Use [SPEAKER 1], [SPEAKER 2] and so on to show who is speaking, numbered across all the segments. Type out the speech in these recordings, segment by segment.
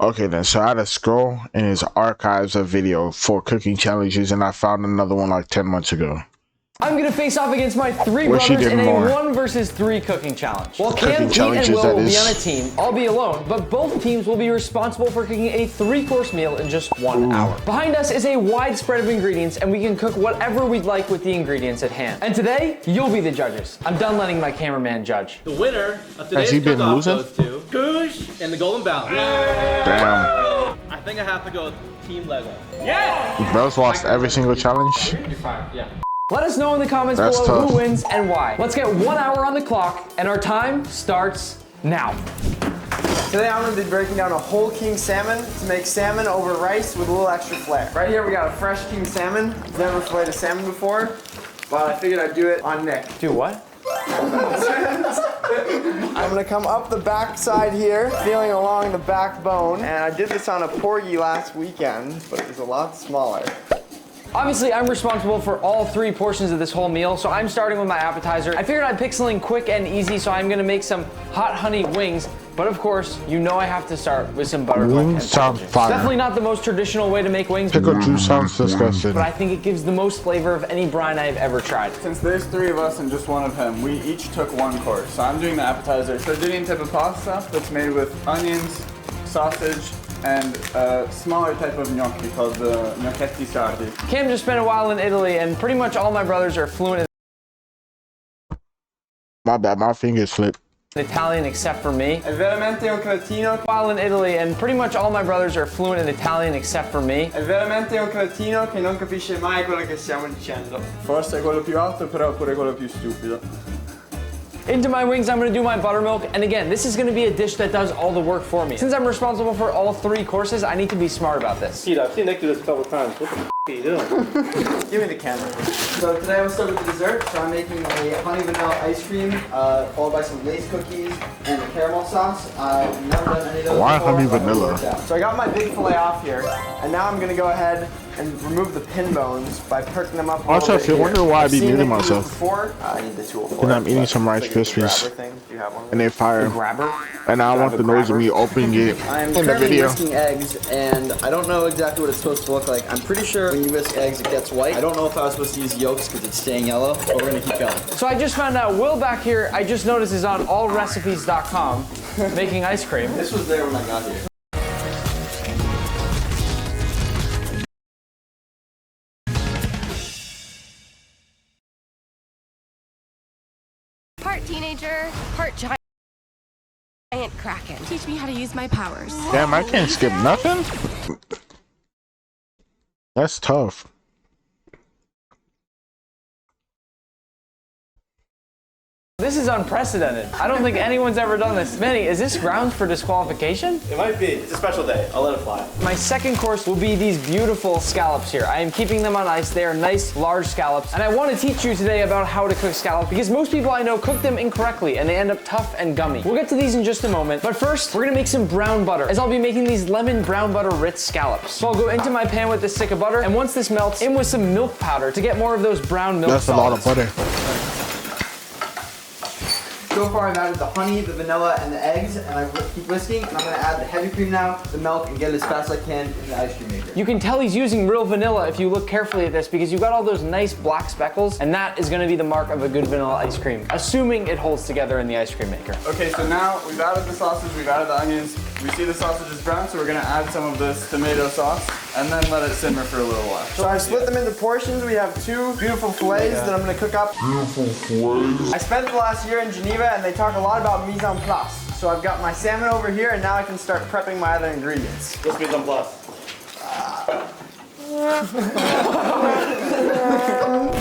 [SPEAKER 1] Okay then, so I had to scroll in his archives of video for cooking challenges, and I found another one like 10 months ago.
[SPEAKER 2] I'm gonna face off against my three brothers in a 1 versus 3 cooking challenge. Well, Cam, Pete, and Will will be on a team. I'll be alone, but both teams will be responsible for cooking a 3-course meal in just 1 hour. Behind us is a wide spread of ingredients, and we can cook whatever we'd like with the ingredients at hand. And today, you'll be the judges. I'm done letting my cameraman judge.
[SPEAKER 3] The winner of today's cook-off goes to Goosh and the Golden Balance.
[SPEAKER 1] Damn.
[SPEAKER 3] I think I have to go with Team Lego.
[SPEAKER 1] Yeah! Bro's lost every single challenge.
[SPEAKER 3] You're fine, yeah.
[SPEAKER 2] Let us know in the comments below who wins and why. Let's get 1 hour on the clock, and our time starts now.
[SPEAKER 4] Today I'm going to be breaking down a whole king salmon to make salmon over rice with a little extra flair. Right here we got a fresh king salmon. Never filleted a salmon before, but I figured I'd do it on Nick.
[SPEAKER 2] Do what?
[SPEAKER 4] I'm going to come up the back side here, feeling along the backbone, and I did this on a porgy last weekend, but it was a lot smaller.
[SPEAKER 2] Obviously, I'm responsible for all 3 portions of this whole meal, so I'm starting with my appetizer. I figured I'd pick something quick and easy, so I'm gonna make some hot honey wings. But of course, you know I have to start with some buttermilk.
[SPEAKER 1] Wings sound fire.
[SPEAKER 2] Definitely not the most traditional way to make wings.
[SPEAKER 1] Pickle juice sounds disgusting.
[SPEAKER 2] But I think it gives the most flavor of any brine I've ever tried.
[SPEAKER 5] Since there's 3 of us and just 1 of him, we each took 1 course. So I'm doing the appetizer. Sardinian type of pasta that's made with onions, sausage, and a smaller type of gnocchi called the gnocchetti sardi.
[SPEAKER 2] Cam just spent a while in Italy, and pretty much all my brothers are fluent
[SPEAKER 1] My bad, my fingers slipped.
[SPEAKER 2] in Italian except for me.
[SPEAKER 4] È veramente un cretino.
[SPEAKER 2] While in Italy, and pretty much all my brothers are fluent in Italian except for me.
[SPEAKER 4] È veramente un cretino che non capisce mai quello che stiamo dicendo.
[SPEAKER 5] Forse è quello più alto, però pure quello più stupido.
[SPEAKER 2] Into my wings, I'm gonna do my buttermilk, and again, this is gonna be a dish that does all the work for me. Since I'm responsible for all 3 courses, I need to be smart about this.
[SPEAKER 3] Pete, I've seen Nick do this a couple times. What the f are you doing?
[SPEAKER 4] Give me the camera. So today I'm starting with the dessert. So I'm making a honey vanilla ice cream, followed by some Lay's cookies and a caramel sauce. I've never done any of those
[SPEAKER 1] Why
[SPEAKER 4] before,
[SPEAKER 1] honey
[SPEAKER 4] but
[SPEAKER 1] vanilla?
[SPEAKER 4] So I got my big fillet off here, and now I'm gonna go ahead and remove the pin bones by perking them up a little bit.
[SPEAKER 1] I wonder why I be muting myself.
[SPEAKER 4] Before. I need the tool for
[SPEAKER 1] And
[SPEAKER 4] it.
[SPEAKER 1] I'm eating some Rice Krispies.
[SPEAKER 4] Do you have one?
[SPEAKER 1] And they fire.
[SPEAKER 2] Grabber?
[SPEAKER 1] And now I want the noise of me opening it
[SPEAKER 4] I'm
[SPEAKER 1] in the
[SPEAKER 4] currently
[SPEAKER 1] video.
[SPEAKER 4] whisking eggs, and I don't know exactly what it's supposed to look like. I'm pretty sure when you whisk eggs, it gets white. I don't know if I was supposed to use yolks because it's staying yellow, but we're gonna keep going.
[SPEAKER 2] So I just found out Will back here, I just noticed, is on allrecipes.com making ice cream.
[SPEAKER 4] This was there when I got here.
[SPEAKER 6] Part teenager, part giant kraken. Teach me how to use my powers.
[SPEAKER 1] Damn, I can't skip nothing? That's tough.
[SPEAKER 2] This is unprecedented. I don't think anyone's ever done this. Manny, is this grounds for disqualification?
[SPEAKER 3] It might be. It's a special day. I'll let it fly.
[SPEAKER 2] My second course will be these beautiful scallops here. I am keeping them on ice. They are nice, large scallops. And I want to teach you today about how to cook scallops because most people I know cook them incorrectly and they end up tough and gummy. We'll get to these in just a moment. But first, we're gonna make some brown butter as I'll be making these lemon brown butter Ritz scallops. So I'll go into my pan with this stick of butter, and once this melts, in with some milk powder to get more of those brown milk
[SPEAKER 1] That's
[SPEAKER 2] solids.
[SPEAKER 1] a lot of butter.
[SPEAKER 4] So far I've added the honey, the vanilla, and the eggs, and I keep whisking, and I'm gonna add the heavy cream now, the milk, and get it as fast as I can in the ice cream maker.
[SPEAKER 2] You can tell he's using real vanilla if you look carefully at this because you've got all those nice black speckles, and that is gonna be the mark of a good vanilla ice cream, assuming it holds together in the ice cream maker.
[SPEAKER 5] Okay, so now we've added the sausage, we've added the onions. We see the sausage is brown, so we're gonna add some of this tomato sauce and then let it simmer for a little while.
[SPEAKER 4] So I've split them into portions. We have 2 beautiful fillets that I'm gonna cook up. I spent the last year in Geneva, and they talk a lot about mise en place. So I've got my salmon over here, and now I can start prepping my other ingredients.
[SPEAKER 3] This means I'm plus.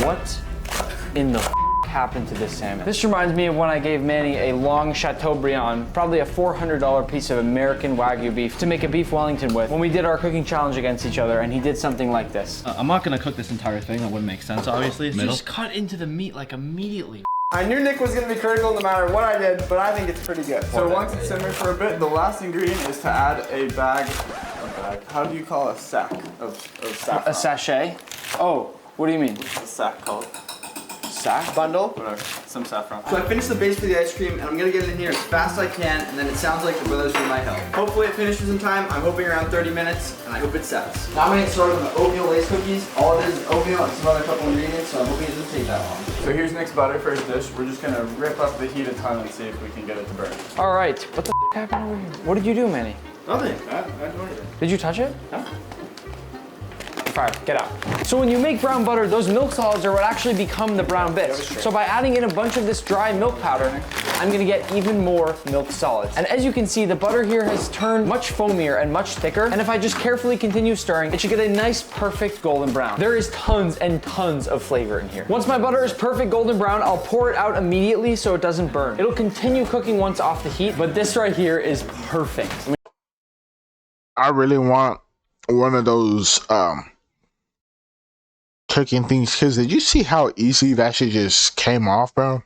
[SPEAKER 2] What in the happened to this salmon? This reminds me of when I gave Manny a long Chateaubriand, probably a $400 piece of American Wagyu beef to make a beef Wellington with when we did our cooking challenge against each other, and he did something like this.
[SPEAKER 3] I'm not gonna cook this entire thing. That wouldn't make sense, obviously. Just cut into the meat like immediately.
[SPEAKER 4] I knew Nick was gonna be critical no matter what I did, but I think it's pretty good.
[SPEAKER 5] So once it's simmered for a bit, the last ingredient is to add a bag, how do you call a sack of saffron?
[SPEAKER 2] A sachet? Oh, what do you mean?
[SPEAKER 5] What's a sack called?
[SPEAKER 4] Sack? Bundle?
[SPEAKER 5] Whatever. Some saffron.
[SPEAKER 4] So I finished the base for the ice cream, and I'm gonna get it in here as fast as I can, and then it sounds like the brothers need my help. Hopefully it finishes in time. I'm hoping around 30 minutes, and I hope it sets. Now I'm gonna get started with the oatmeal lace cookies. All it is oatmeal and some other couple ingredients, so I'm hoping it doesn't take that long.
[SPEAKER 5] So here's Nick's butter for his dish. We're just gonna rip up the heat a ton and see if we can get it to burn.
[SPEAKER 2] All right, what the happened over here? What did you do, Manny?
[SPEAKER 5] Nothing. I don't know.
[SPEAKER 2] Did you touch it?
[SPEAKER 5] No.
[SPEAKER 2] Fire, get out. So when you make brown butter, those milk solids are what actually become the brown bits. So by adding in a bunch of this dry milk powder, I'm gonna get even more milk solids. And as you can see, the butter here has turned much foamier and much thicker. And if I just carefully continue stirring, it should get a nice, perfect golden brown. There is tons and tons of flavor in here. Once my butter is perfect golden brown, I'll pour it out immediately so it doesn't burn. It'll continue cooking once off the heat, but this right here is perfect.
[SPEAKER 1] I really want one of those cooking things, because did you see how easy that shit just came off, bro?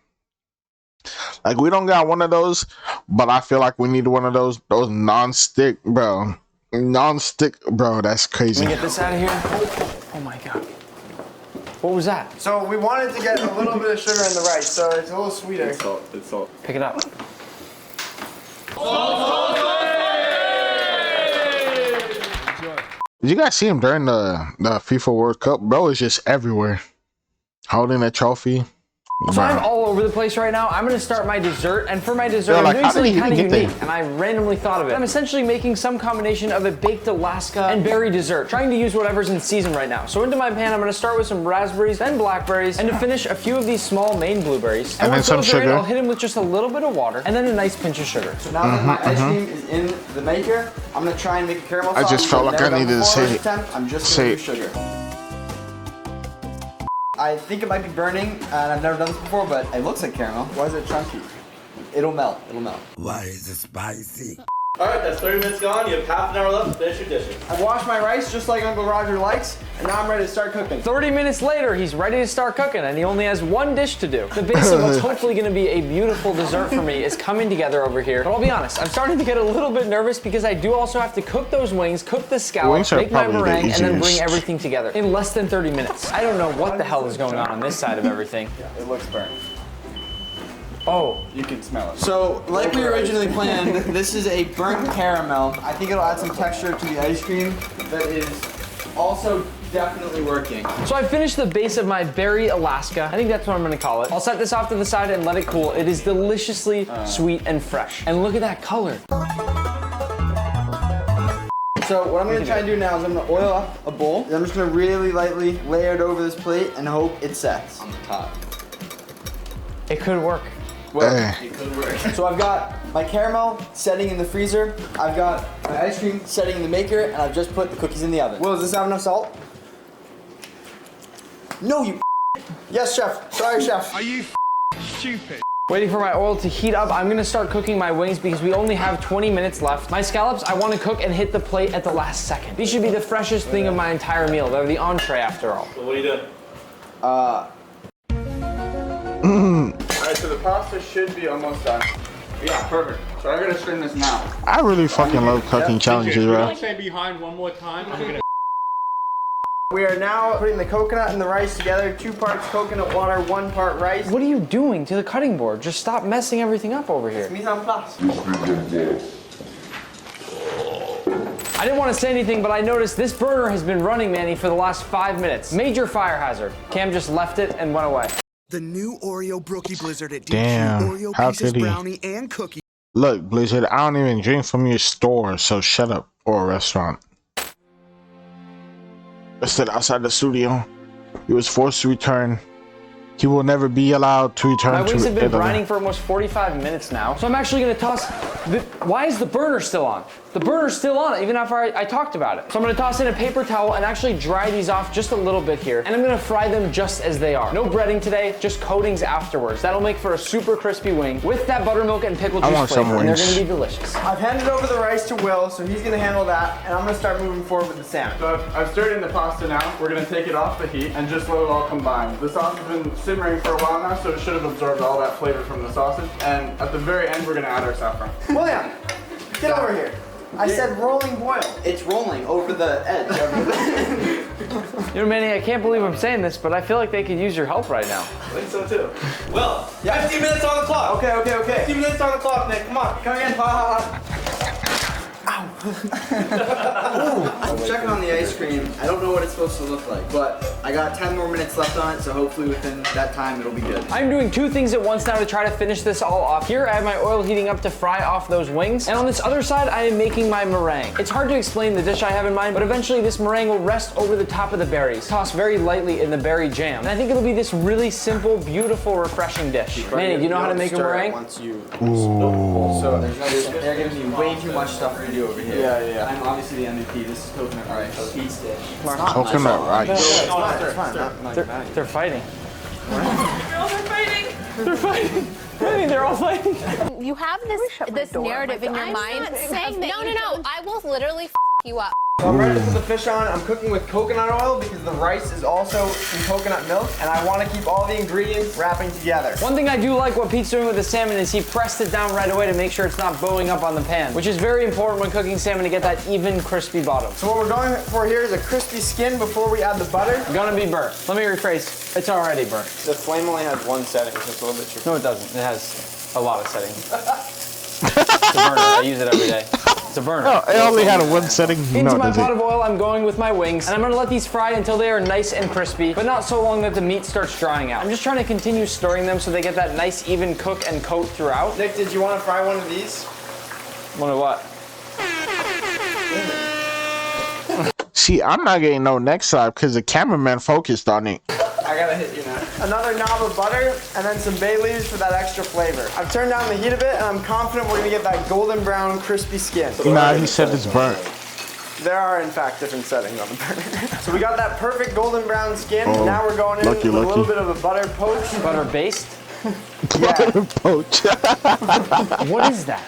[SPEAKER 1] Like, we don't got one of those, but I feel like we need one of those non-stick, bro. Non-stick, bro, that's crazy.
[SPEAKER 2] Let me get this out of here. Oh my God. What was that?
[SPEAKER 4] So we wanted to get a little bit of sugar in the rice, so it's a little sweeter.
[SPEAKER 5] It's salt. It's salt.
[SPEAKER 2] Pick it up.
[SPEAKER 1] Did you guys see him during the FIFA World Cup? Bro is just everywhere, holding a trophy.
[SPEAKER 2] So I'm all over the place right now. I'm gonna start my dessert, and for my dessert, I'm doing something kind of unique, and I randomly thought of it. I'm essentially making some combination of a baked Alaska and berry dessert, trying to use whatever's in season right now. So into my pan, I'm gonna start with some raspberries, then blackberries, and to finish, a few of these small Maine blueberries. And
[SPEAKER 1] then some sugar.
[SPEAKER 2] I'll hit them with just a little bit of water, and then a nice pinch of sugar.
[SPEAKER 4] So now that my ice cream is in the maker, I'm gonna try and make a caramel sauce.
[SPEAKER 1] I just felt like I needed to say it.
[SPEAKER 4] I'm just gonna do sugar. I think it might be burning, and I've never done this before, but it looks like caramel. Why is it chunky? It'll melt. It'll melt.
[SPEAKER 7] Why is it spicy?
[SPEAKER 3] All right, that's 30 minutes gone. You have half an hour left to finish your dishes.
[SPEAKER 4] I've washed my rice just like Uncle Roger likes, and now I'm ready to start cooking.
[SPEAKER 2] 30 minutes later, he's ready to start cooking, and he only has one dish to do. The base of what's hopefully gonna be a beautiful dessert for me is coming together over here. But I'll be honest, I'm starting to get a little bit nervous because I do also have to cook those wings, cook the scallops, make my meringue, and then bring everything together in less than 30 minutes. I don't know what the hell is going on this side of everything.
[SPEAKER 5] It looks burnt.
[SPEAKER 2] Oh.
[SPEAKER 5] You can smell it.
[SPEAKER 4] So, like we originally planned, this is a burnt caramel. I think it'll add some texture to the ice cream that is also definitely working.
[SPEAKER 2] So I finished the base of my berry Alaska. I think that's what I'm gonna call it. I'll set this off to the side and let it cool. It is deliciously sweet and fresh. And look at that color.
[SPEAKER 4] So what I'm gonna try and do now is I'm gonna oil up a bowl. And I'm just gonna really lightly layer it over this plate and hope it sets on the top.
[SPEAKER 2] It could work.
[SPEAKER 4] Well, it could work. So I've got my caramel setting in the freezer. I've got my ice cream setting in the maker, and I've just put the cookies in the oven. Will, does this have enough salt? No, you. Yes, chef. Sorry, chef.
[SPEAKER 7] Are you stupid?
[SPEAKER 2] Waiting for my oil to heat up, I'm gonna start cooking my wings because we only have 20 minutes left. My scallops, I wanna cook and hit the plate at the last second. These should be the freshest thing of my entire meal. They're the entree after all.
[SPEAKER 3] So what are you doing?
[SPEAKER 5] Alright, so the pasta should be almost done. Yeah, perfect. So I'm gonna stream this now.
[SPEAKER 1] I really fucking love cooking challenges, bro.
[SPEAKER 3] Stay behind one more time. I'm gonna.
[SPEAKER 4] We are now putting the coconut and the rice together. 2 parts coconut water, 1 part rice.
[SPEAKER 2] What are you doing to the cutting board? Just stop messing everything up over here.
[SPEAKER 4] Mise en place.
[SPEAKER 2] I didn't want to say anything, but I noticed this burner has been running, Manny, for the last 5 minutes. Major fire hazard. Cam just left it and went away.
[SPEAKER 7] The new Oreo Brookie Blizzard at DQ.
[SPEAKER 1] Damn,
[SPEAKER 7] Oreo
[SPEAKER 1] how
[SPEAKER 7] pieces,
[SPEAKER 1] could he?
[SPEAKER 7] brownie, and cookie.
[SPEAKER 1] Look, Blizzard, I don't even drink from your store, so shut up, or a restaurant. I stood outside the studio. He was forced to return. He will never be allowed to return
[SPEAKER 2] My
[SPEAKER 1] to
[SPEAKER 2] wings have been
[SPEAKER 1] Italy.
[SPEAKER 2] brining for almost 45 minutes now. So I'm actually gonna toss, why is the burner still on? The burner's still on, even after I talked about it. So I'm gonna toss in a paper towel and actually dry these off just a little bit here. And I'm gonna fry them just as they are. No breading today, just coatings afterwards. That'll make for a super crispy wing with that buttermilk and pickle juice flavor, and they're gonna be delicious.
[SPEAKER 4] I've handed over the rice to Will, so he's gonna handle that, and I'm gonna start moving forward with the salmon.
[SPEAKER 5] So I've stirred in the pasta now. We're gonna take it off the heat and just let it all combine. The sauce has been simmering for a while now, so it should have absorbed all that flavor from the sausage. And at the very end, we're gonna add our saffron.
[SPEAKER 4] William, get over here. I said rolling boil. It's rolling over the edge of the
[SPEAKER 2] You know, Manny, I can't believe I'm saying this, but I feel like they could use your help right now.
[SPEAKER 4] I think so too. Well, 15 minutes on the clock. Okay. 15 minutes on the clock, Nick. Come on, come again. Ow. I'm checking on the ice cream. I don't know what it's supposed to look like, but I got 10 more minutes left on it, so hopefully within that time it'll be good.
[SPEAKER 2] I'm doing two things at once now to try to finish this all off. Here I have my oil heating up to fry off those wings, and on this other side I am making my meringue. It's hard to explain the dish I have in mind, but eventually this meringue will rest over the top of the berries, tossed very lightly in the berry jam. And I think it'll be this really simple, beautiful, refreshing dish. Manny, do you know how to make a meringue?
[SPEAKER 5] Once you so there's no, they're giving me way too much stuff to do over here. Yeah. I'm obviously the MVP. This is coconut rice. Pizza dish.
[SPEAKER 1] Coconut rice.
[SPEAKER 4] It's fine.
[SPEAKER 2] They're fighting.
[SPEAKER 6] Girls are fighting.
[SPEAKER 2] They're fighting. Manny, they're all fighting.
[SPEAKER 8] You have this narrative in your mind. No. I will literally you up.
[SPEAKER 4] So I'm ready to put the fish on. I'm cooking with coconut oil because the rice is also in coconut milk, and I want to keep all the ingredients wrapping together.
[SPEAKER 2] One thing I do like what Pete's doing with the salmon is he pressed it down right away to make sure it's not bowing up on the pan, which is very important when cooking salmon to get that even crispy bottom.
[SPEAKER 4] So what we're going for here is a crispy skin before we add the butter.
[SPEAKER 2] Gonna be burnt. Let me rephrase. It's already burnt.
[SPEAKER 5] The flame only has one setting, so it's a little bit tricky.
[SPEAKER 2] No, it doesn't. It has a lot of settings. It's a burner. I use it every day. It's a burner.
[SPEAKER 1] Oh, it only had a one setting.
[SPEAKER 2] Into my pot of oil, I'm going with my wings, and I'm gonna let these fry until they are nice and crispy, but not so long that the meat starts drying out. I'm just trying to continue stirring them so they get that nice even cook and coat throughout.
[SPEAKER 4] Nick, did you want to fry one of these?
[SPEAKER 2] One of what?
[SPEAKER 1] See, I'm not getting no next side because the cameraman focused on it.
[SPEAKER 4] I gotta hit you now. Another knob of butter, and then some bay leaves for that extra flavor. I've turned down the heat a bit, and I'm confident we're gonna get that golden brown, crispy skin.
[SPEAKER 1] Nah, he said it's burnt.
[SPEAKER 4] There are, in fact, different settings on the burner. So we got that perfect golden brown skin.
[SPEAKER 1] Oh,
[SPEAKER 4] now we're going in with a little bit of a butter poach.
[SPEAKER 2] Butter based?
[SPEAKER 1] Butter poach.
[SPEAKER 2] What is that?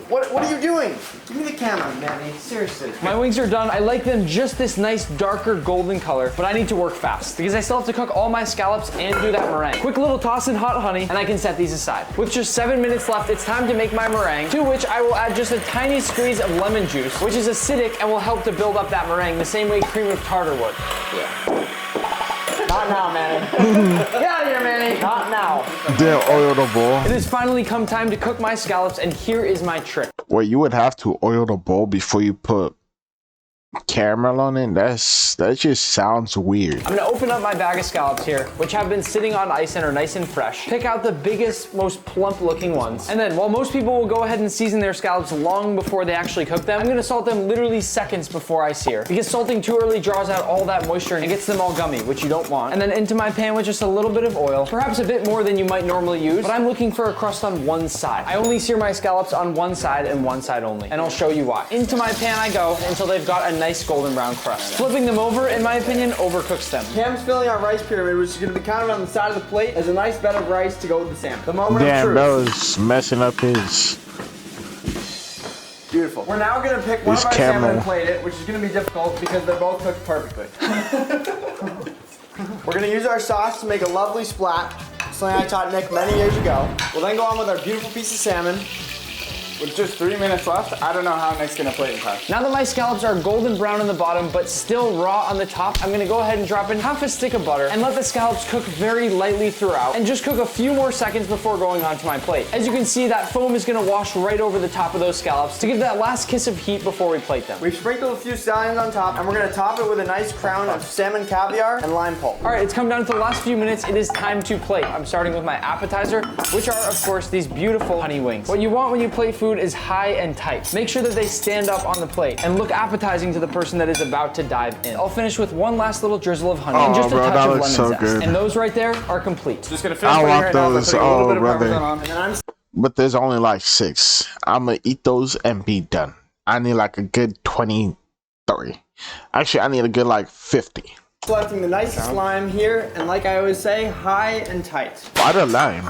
[SPEAKER 4] What are you doing? Give me the camera, Manny. Seriously.
[SPEAKER 2] My wings are done. I like them just this nice darker golden color, but I need to work fast because I still have to cook all my scallops and do that meringue. Quick little toss in hot honey, and I can set these aside. With just 7 minutes left, it's time to make my meringue, to which I will add just a tiny squeeze of lemon juice, which is acidic and will help to build up that meringue the same way cream of tartar would.
[SPEAKER 4] Yeah. Not now, Manny. Get out of here, Manny. Not now.
[SPEAKER 1] Then oil the bowl.
[SPEAKER 2] It has finally come time to cook my scallops, and here is my trick.
[SPEAKER 1] Well, you would have to oil the bowl before you put caramel on it. That just sounds weird.
[SPEAKER 2] I'm gonna open up my bag of scallops here, which have been sitting on ice and are nice and fresh. Pick out the biggest, most plump looking ones. And then while most people will go ahead and season their scallops long before they actually cook them, I'm gonna salt them literally seconds before I sear. Because salting too early draws out all that moisture and gets them all gummy, which you don't want. And then into my pan with just a little bit of oil, perhaps a bit more than you might normally use, but I'm looking for a crust on one side. I only sear my scallops on one side and one side only, and I'll show you why. Into my pan I go until they've got a nice golden brown crust. Flipping them over, in my opinion, overcooks them.
[SPEAKER 4] Cam's filling our rice pyramid, which is going to be counted on the side of the plate as a nice bed of rice to go with the salmon. The moment of
[SPEAKER 1] Damn,
[SPEAKER 4] truth.
[SPEAKER 1] that was messing up his.
[SPEAKER 4] Beautiful. We're now going to pick one of our salmon and plate it, which is going to be difficult because they're both cooked perfectly. We're going to use our sauce to make a lovely splat, something I taught Nick many years ago. We'll then go on with our beautiful piece of salmon.
[SPEAKER 5] With just 3 minutes left, I don't know how Nick's gonna plate in time.
[SPEAKER 2] Now that my scallops are golden brown on the bottom, but still raw on the top, I'm gonna go ahead and drop in half a stick of butter and let the scallops cook very lightly throughout, and just cook a few more seconds before going onto my plate. As you can see, that foam is gonna wash right over the top of those scallops to give that last kiss of heat before we plate them.
[SPEAKER 4] We've sprinkled a few scallions on top, and we're gonna top it with a nice crown of salmon caviar and lime pulp.
[SPEAKER 2] All right, it's come down to the last few minutes. It is time to plate. I'm starting with my appetizer, which are, of course, these beautiful honey wings. What you want when you plate food is high and tight. Make sure that they stand up on the plate and look appetizing to the person that is about to dive in. I'll finish with one last little drizzle of honey and just a touch of lemon zest.
[SPEAKER 1] Good.
[SPEAKER 2] And those right there are complete.
[SPEAKER 5] Just gonna finish
[SPEAKER 1] I
[SPEAKER 5] right
[SPEAKER 1] want
[SPEAKER 5] here
[SPEAKER 1] those.
[SPEAKER 5] and I'll put a little bit of
[SPEAKER 1] brother.
[SPEAKER 5] Parmesan on.
[SPEAKER 4] And then I'm
[SPEAKER 1] But there's only like 6. I'm gonna eat those and be done. I need like a good 23. Actually, I need a good like 50.
[SPEAKER 4] selecting the nicest lime here, and like I always say, high and tight.
[SPEAKER 1] Why the lime?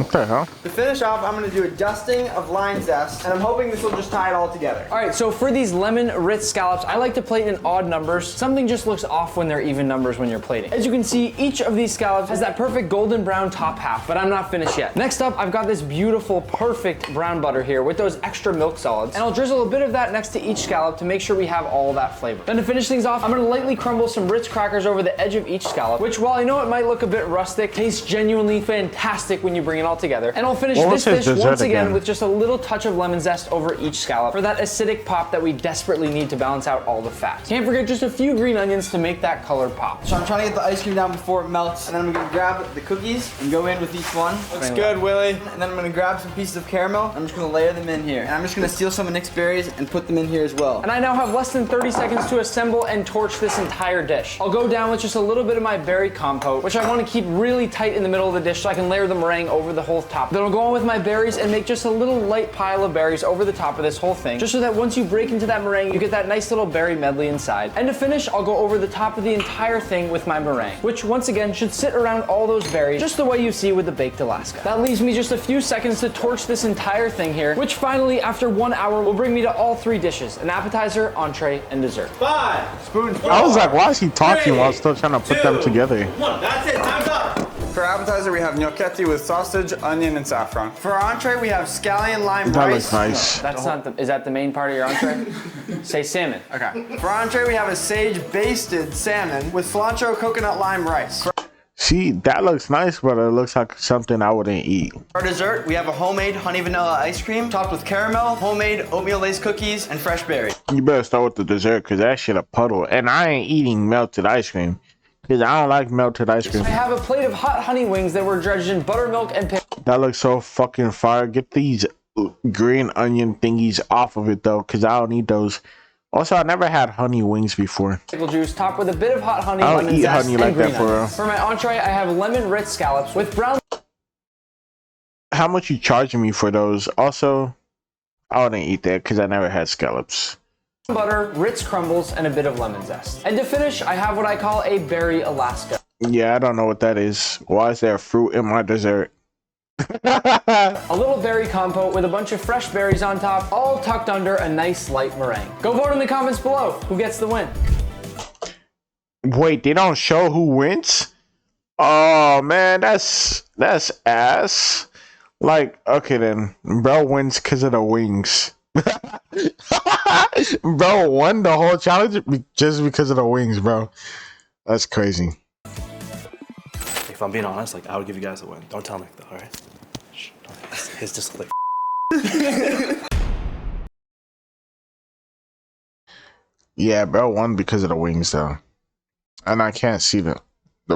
[SPEAKER 1] What the hell?
[SPEAKER 4] To finish off, I'm gonna do a dusting of lime zest, and I'm hoping this will just tie it all together.
[SPEAKER 2] All right, so for these lemon Ritz scallops, I like to plate in odd numbers. Something just looks off when they're even numbers when you're plating. As you can see, each of these scallops has that perfect golden brown top half, but I'm not finished yet. Next up, I've got this beautiful, perfect brown butter here with those extra milk solids, and I'll drizzle a bit of that next to each scallop to make sure we have all that flavor. Then to finish things off, I'm gonna lightly crumble some Ritz crackers over the edge of each scallop, which while I know it might look a bit rustic, tastes genuinely fantastic when you bring it all together. And I'll finish this dish once again with just a little touch of lemon zest over each scallop for that acidic pop that we desperately need to balance out all the fat. Can't forget just a few green onions to make that color pop.
[SPEAKER 4] So I'm trying to get the ice cream down before it melts, and then I'm gonna grab the cookies and go in with each one. Looks good, Willie. And then I'm gonna grab some pieces of caramel. I'm just gonna layer them in here. And I'm just gonna steal some of Nick's berries and put them in here as well.
[SPEAKER 2] And I now have less than 30 seconds to assemble and torch this entire dish. I'll go down with just a little bit of my berry compote, which I want to keep really tight in the middle of the dish so I can layer the meringue over the whole top. Then I'll go on with my berries and make just a little light pile of berries over the top of this whole thing, just so that once you break into that meringue, you get that nice little berry medley inside. And to finish, I'll go over the top of the entire thing with my meringue, which once again should sit around all those berries, just the way you see with the baked Alaska. That leaves me just a few seconds to torch this entire thing here, which finally, after 1 hour, will bring me to all 3 dishes: an appetizer, entree, and dessert.
[SPEAKER 5] 5 spoons.
[SPEAKER 1] I was like, why is he talking while still trying to put them together?
[SPEAKER 5] 1. That's it. Time's up. For appetizer, we have gnocchetti with sausage, onion, and saffron.
[SPEAKER 4] For our entree, we have scallion lime
[SPEAKER 1] That
[SPEAKER 4] rice.
[SPEAKER 1] looks nice.
[SPEAKER 2] That's not the, is that the main part of your entree? Say salmon.
[SPEAKER 4] Okay. For entree, we have a sage basted salmon with cilantro coconut lime rice.
[SPEAKER 1] See, that looks nice, but it looks like something I wouldn't eat.
[SPEAKER 4] For dessert, we have a homemade honey vanilla ice cream topped with caramel, homemade oatmeal lace cookies, and fresh berries.
[SPEAKER 1] You better start with the dessert, because that shit a puddle. And I ain't eating melted ice cream, because I don't like melted ice cream.
[SPEAKER 2] I have a plate of hot honey wings that were dredged in buttermilk and pickles.
[SPEAKER 1] That looks so fucking fire. Get these green onion thingies off of it, though, because I don't need those. Also, I never had honey wings before.
[SPEAKER 2] Pickle juice topped with a bit of hot honey,
[SPEAKER 1] I don't
[SPEAKER 2] lemon
[SPEAKER 1] eat
[SPEAKER 2] zest,
[SPEAKER 1] honey
[SPEAKER 2] and
[SPEAKER 1] like
[SPEAKER 2] green
[SPEAKER 1] that for real.
[SPEAKER 2] onions. For my entree, I have lemon Ritz scallops with brown.
[SPEAKER 1] How much you charging me for those? Also, I wouldn't eat that because I never had scallops.
[SPEAKER 2] Butter, Ritz crumbles, and a bit of lemon zest. And to finish, I have what I call a berry Alaska.
[SPEAKER 1] Yeah, I don't know what that is. Why is there fruit in my dessert?
[SPEAKER 2] A little berry compote with a bunch of fresh berries on top, all tucked under a nice light meringue. Go vote in the comments below. Who gets the win?
[SPEAKER 1] Wait, they don't show who wins? Oh man, that's ass. Like, okay then, bro wins because of the wings. Bro won the whole challenge just because of the wings, bro. That's crazy.
[SPEAKER 3] If I'm being honest, like, I would give you guys a win. Don't tell Nick though, alright? Shh, his just like.
[SPEAKER 1] Yeah, bro won because of the wings though. And I can't see the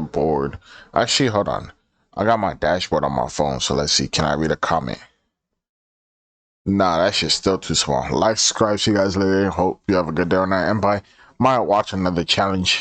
[SPEAKER 1] board. Actually, hold on. I got my dashboard on my phone, so let's see. Can I read a comment? Nah, that shit's still too small. Like, subscribe, see you guys later. Hope you have a good day or night. And bye. Might watch another challenge.